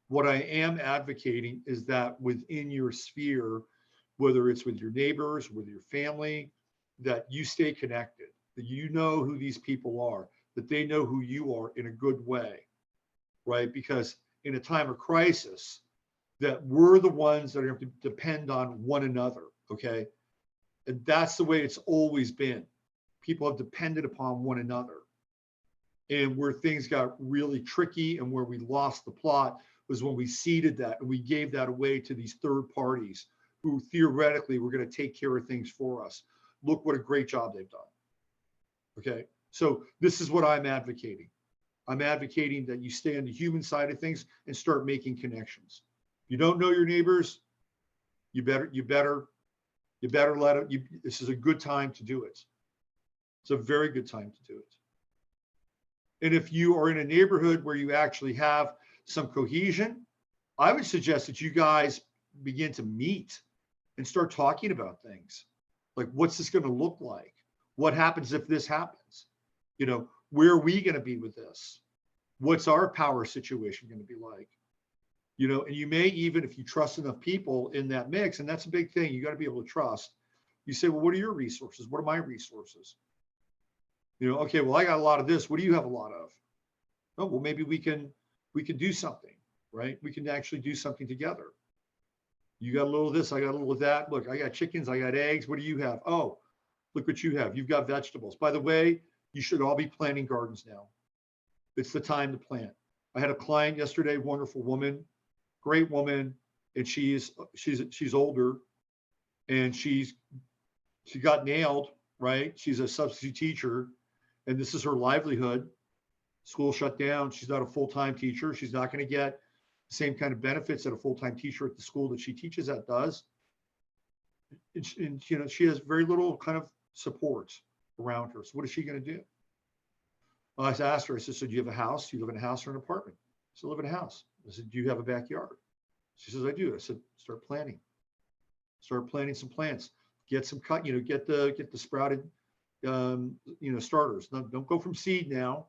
What I am advocating is that within your sphere, whether it's with your neighbors, with your family, that you stay connected, that you know who these people are, that they know who you are in a good way, right? Because in a time of crisis, that we're the ones that are going to depend on one another, okay? And that's the way it's always been. People have depended upon one another. And where things got really tricky and where we lost the plot was when we ceded that and we gave that away to these third parties who theoretically were going to take care of things for us. Look what a great job they've done. Okay, so this is what I'm advocating. I'm advocating that you stay on the human side of things and start making connections. You don't know your neighbors, you better let it. This is a good time to do it. It's a very good time to do it. And if you are in a neighborhood where you actually have some cohesion, I would suggest that you guys begin to meet and start talking about things. Like, what's this going to look like? What happens if this happens? Where are we going to be with this? What's our power situation going to be like? And you may even, if you trust enough people in that mix, and that's a big thing, you got to be able to trust. You say, well, what are your resources? What are my resources? Okay, well, I got a lot of this. What do you have a lot of? Oh, well, maybe we can do something, right? We can actually do something together. You got a little of this, I got a little of that. Look, I got chickens, I got eggs. What do you have? Oh, look what you have. You've got vegetables. By the way, you should all be planting gardens now. It's the time to plant. I had a client yesterday, wonderful woman, great woman, and she's older, and she got nailed, right? She's a substitute teacher, and this is her livelihood. School shut down. She's not a full-time teacher. She's not going to get the same kind of benefits that a full-time teacher at the school that she teaches at does. And she has very little kind of support around her. So what is she going to do? Well, I asked her, I said, so do you have a house? Do you live in a house or an apartment? I said, I live in a house. I said, do you have a backyard? She says, I do. I said, start planting some plants, get some get the sprouted, starters. Don't go from seed now.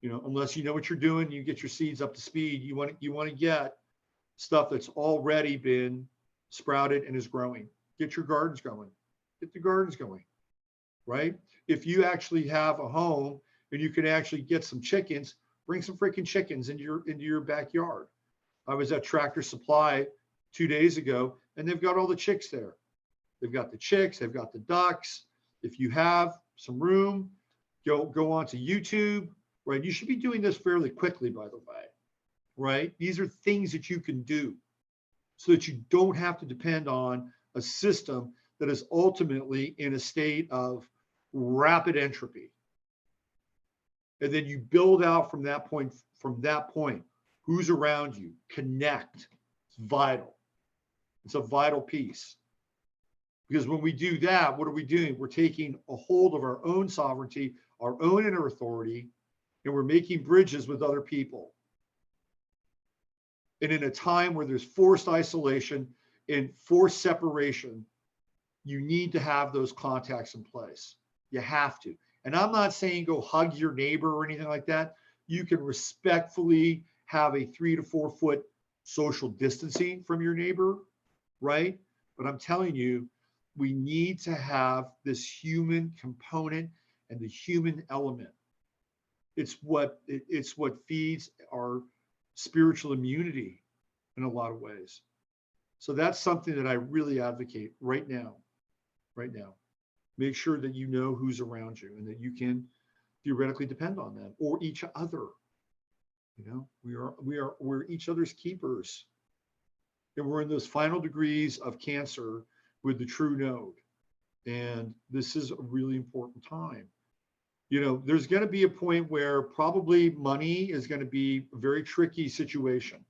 Unless you know what you're doing, you get your seeds up to speed. You want to get stuff that's already been sprouted and is growing. Get your gardens going. Get the gardens going, right? If you actually have a home and you can actually get some chickens, bring some freaking chickens into your backyard. I was at Tractor Supply 2 days ago, and they've got all the chicks there. They've got the chicks, they've got the ducks. If you have some room, go onto YouTube, right? You should be doing this fairly quickly, by the way, right? These are things that you can do so that you don't have to depend on a system that is ultimately in a state of rapid entropy. And then you build out from that point, who's around you, connect. It's vital. It's a vital piece. Because when we do that, what are we doing? We're taking a hold of our own sovereignty, our own inner authority, and we're making bridges with other people. And in a time where there's forced isolation and forced separation, you need to have those contacts in place. You have to. And I'm not saying go hug your neighbor or anything like that. You can respectfully have a 3 to 4 foot social distancing from your neighbor, right? But I'm telling you, we need to have this human component and the human element. It's what feeds our spiritual immunity in a lot of ways. So that's something that I really advocate right now. Make sure that you know who's around you and that you can theoretically depend on them or each other. We're each other's keepers. And we're in those final degrees of Cancer with the true node. And this is a really important time. There's going to be a point where probably money is going to be a very tricky situation.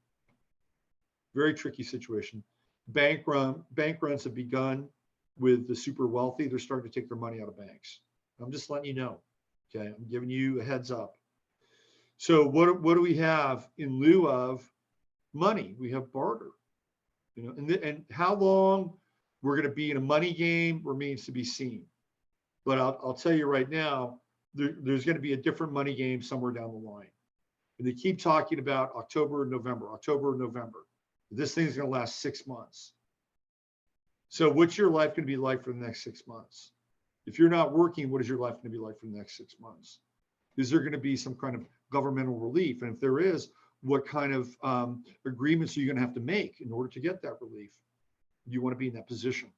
Very tricky situation. Bank runs have begun with the super wealthy. They're starting to take their money out of banks. I'm just letting you know. Okay, I'm giving you a heads up. So what do we have in lieu of money? We have barter. And how long we're going to be in a money game remains to be seen. But I'll tell you right now, there's going to be a different money game somewhere down the line. And they keep talking about October and November. This thing's going to last 6 months. So what's your life going to be like for the next 6 months? If you're not working, what is your life going to be like for the next 6 months? Is there going to be some kind of governmental relief? And if there is, what kind of agreements are you going to have to make in order to get that relief? Do you want to be in that position?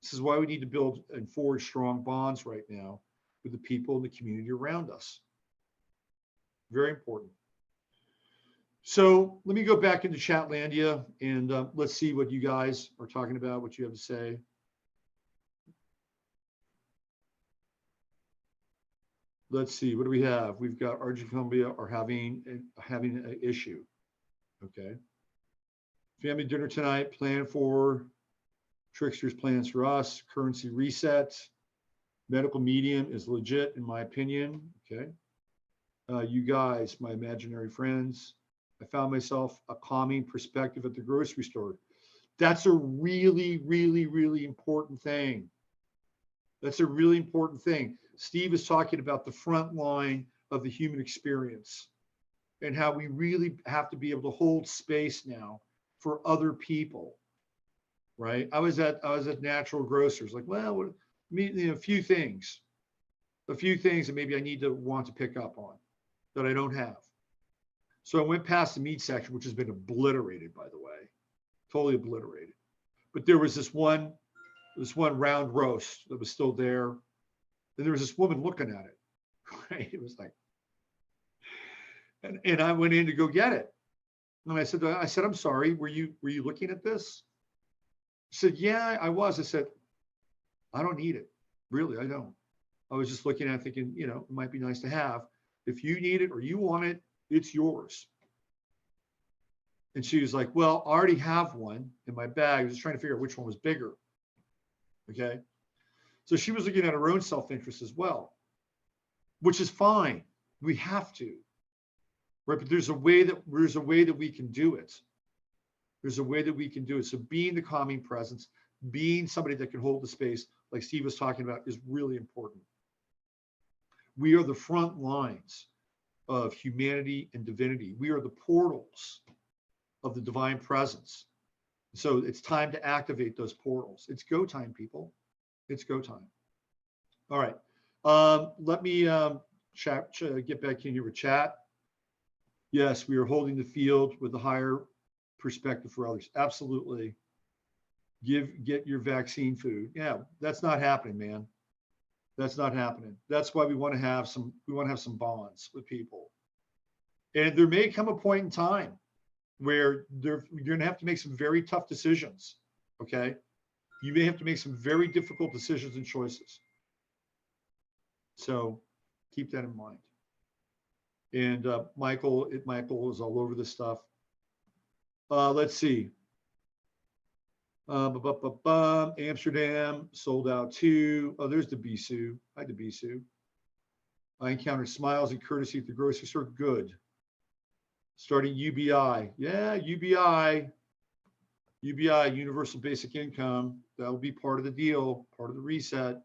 This is why we need to build and forge strong bonds right now with the people in the community around us. Very important. So let me go back into Chatlandia and let's see what you guys are talking about, what you have to say. Let's see, what do we have? We've got Argentina, Colombia are having an issue. Okay. Family dinner tonight, plan for tricksters, plans for us, currency reset, medical medium is legit in my opinion. Okay. You guys, my imaginary friends, I found myself a calming perspective at the grocery store. That's a really, really, really important thing. That's a really important thing. Steve is talking about the front line of the human experience and how we really have to be able to hold space now for other people, right? I was at Natural Grocers, like, well, a few things that maybe I need to want to pick up on that I don't have. So I went past the meat section, which has been obliterated, by the way, totally obliterated. But there was this one round roast that was still there. And there was this woman looking at it, right? It was like, and I went in to go get it. And I said, I'm sorry, were you looking at this? She said, yeah, I was. I said, I don't need it. Really, I don't. I was just looking at it thinking, it might be nice to have. If you need it or you want it, it's yours. And she was like, well, I already have one in my bag. I was just trying to figure out which one was bigger. Okay. So she was looking at her own self-interest as well, which is fine. We have to, right? But there's a way that we can do it. There's a way that we can do it. So being the calming presence, being somebody that can hold the space, like Steve was talking about, is really important. We are the front lines of humanity and divinity. We are the portals of the divine presence. So it's time to activate those portals. It's go time, people. It's go time. All right. Let me get back in here with chat. Yes, we are holding the field with a higher perspective for others. Absolutely. Get your vaccine food. Yeah, that's not happening, man. That's not happening. That's why we want to have some bonds with people. And there may come a point in time where you're going to have to make some very tough decisions. Okay. You may have to make some very difficult decisions and choices. So keep that in mind. And Michael is all over this stuff. Let's see. Amsterdam sold out too. Oh, there's the Bisu. Hi, the Bisu. I encountered smiles and courtesy at the grocery store. Good. Starting UBI. Yeah, UBI, Universal Basic Income. That will be part of the deal, part of the reset.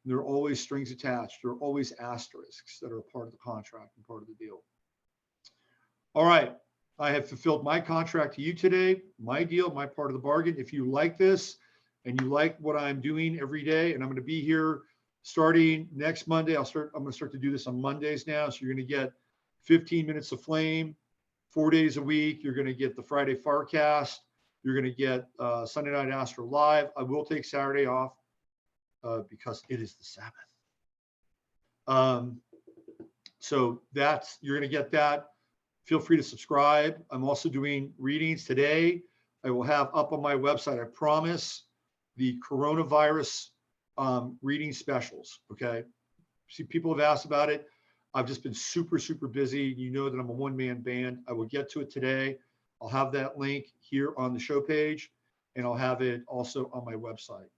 There are always strings attached. There are always asterisks that are a part of the contract and part of the deal. All right. I have fulfilled my contract to you today, my deal, my part of the bargain. If you like this and you like what I'm doing every day, and I'm going to be here starting next Monday, I'm going to start to do this on Mondays now. So you're going to get 15 minutes of flame, 4 days a week. You're going to get the Friday Farcast. You're going to get Sunday Night Astro Live. I will take Saturday off because it is the Sabbath. So you're going to get that. Feel free to subscribe. I'm also doing readings today. I will have up on my website, I promise, the coronavirus reading specials. Okay. See, people have asked about it. I've just been super, super busy. You know that I'm a one-man band. I will get to it today. I'll have that link here on the show page, and I'll have it also on my website.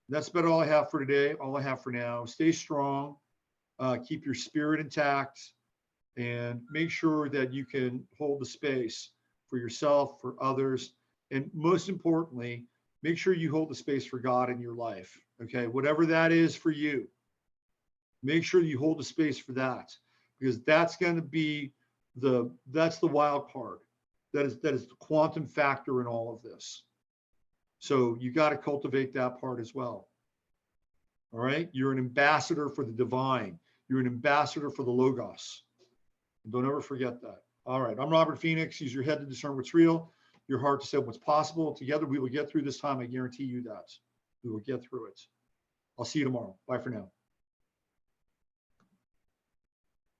That's about all I have for today, all I have for now. Stay strong. keep your spirit intact, and make sure that you can hold the space for yourself, for others, and most importantly, make sure you hold the space for God in your life. Okay, whatever that is for you, make sure you hold the space for that, because that's going to be that's the wild card. That is the quantum factor in all of this. So you got to cultivate that part as well. All right, you're an ambassador for the divine. You're an ambassador for the Logos. Don't ever forget that. All right, I'm Robert Phoenix. Use your head to discern what's real, your heart to say what's possible. Together we will get through this time. I guarantee you that. We will get through it. I'll see you tomorrow. Bye for now.